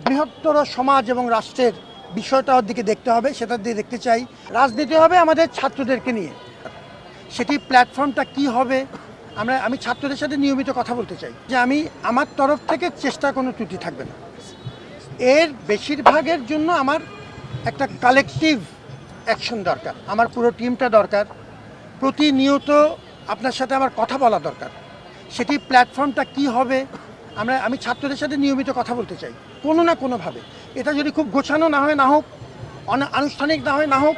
বৃহত্তর সমাজ এবং রাষ্ট্রের বিষয়টার দিকে দেখতে হবে, সেটার দিকে দেখতে চাই। রাজনীতি হবে আমাদের ছাত্রদেরকে নিয়ে, সেটি প্ল্যাটফর্মটা কি হবে। আমি ছাত্রদের সাথে নিয়মিত কথা বলতে চাই যে আমার তরফ থেকে চেষ্টা কোনো ত্রুটি থাকবে না। এর বেশিরভাগের জন্য আমার একটা কালেকটিভ অ্যাকশন দরকার, আমার পুরো টিমটা দরকার, প্রতিনিয়ত আপনার সাথে আমার কথা বলা দরকার। সেটি প্ল্যাটফর্মটা কি হবে আমি ছাত্রদের সাথে নিয়মিত কথা বলতে চাই, কোনো না কোনোভাবে। এটা যদি খুব গোছানো না হয় না হোক, আনুষ্ঠানিক না হয় না হোক,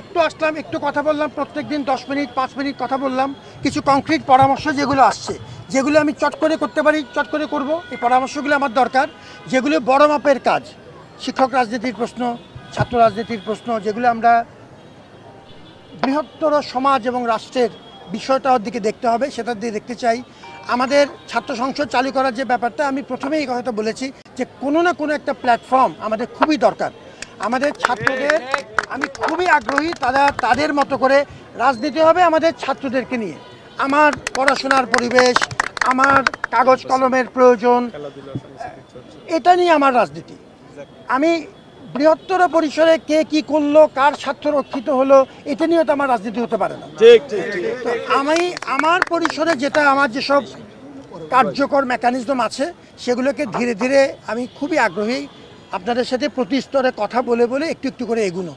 একটু আসলাম, একটু কথা বললাম, প্রত্যেক দিন 10 মিনিট 5 মিনিট কথা বললাম, কিছু কংক্রিট পরামর্শ যেগুলো আসছে, যেগুলো আমি চট করে করতে পারি চট করে করব, এই পরামর্শগুলো আমার দরকার। যেগুলো বড় মাপের কাজ, শিক্ষক রাজনীতির প্রশ্ন, ছাত্র রাজনীতির প্রশ্ন, যেগুলো আমরা বৃহত্তর সমাজ এবং রাষ্ট্রের বিষয়টার দিকে দেখতে হবে, সেটার দিকে দেখতে চাই। আমাদের ছাত্র সংসদ চালু করার যে ব্যাপারটা, আমি প্রথমেই এই কথাটা বলেছি যে কোনো না কোনো একটা প্ল্যাটফর্ম আমাদের খুবই দরকার। আমাদের ছাত্রদের, আমি খুবই আগ্রহী তারা তাদের মতো করে রাজনীতি হবে আমাদের ছাত্রদেরকে নিয়ে। আমার পড়াশোনার পরিবেশ, আমার কাগজ কলমের প্রয়োজন, এটা নিয়ে আমার রাজনীতি। আমি বৃহত্তর পরিসরে কে কি করলো, কার স্বার্থ রক্ষিত হলো, এটা নিয়ে তো আমার রাজনীতি হতে পারে না। তো আমি আমার পরিসরে যেটা, আমার যেসব কার্যকর মেকানিজম আছে, সেগুলোকে ধীরে ধীরে আমি খুবই আগ্রহী আপনাদের সাথে প্রতি স্তরে কথা বলে বলে একটু একটু করে এগুনো।